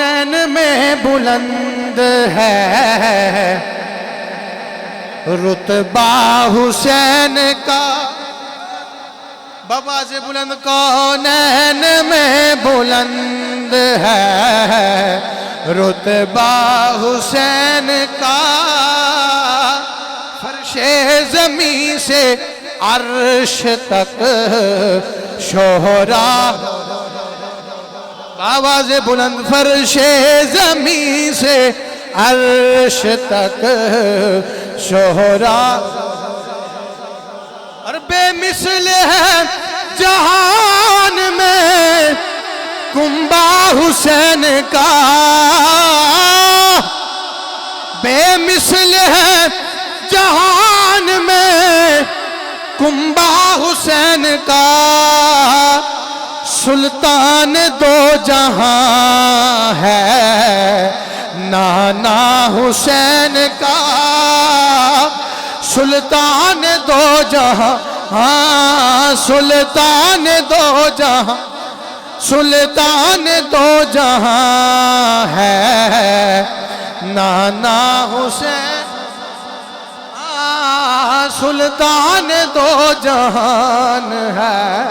कौनैन में बुलंद है रुतबा हुसैन का। बाबा से बुलंद कौनैन में बुलंद है रुतबा हुसैन का। फर्शे ज़मीं से अर्श तक शोहरा। आवाज़ बुलंद फर्शे ज़मीं से अर्श तक शोहरा। और बेमिसल है जहान में कुंबा हुसैन का। बेमिसल है जहान में कुंबा हुसैन का। सुल्तान दो जहां है नाना हुसैन का। सुल्तान दो जहां, हाँ सुल्तान दो जहां, सुल्तान दो जहां है नाना हुसैन। हाँ सुल्तान दो जहान है।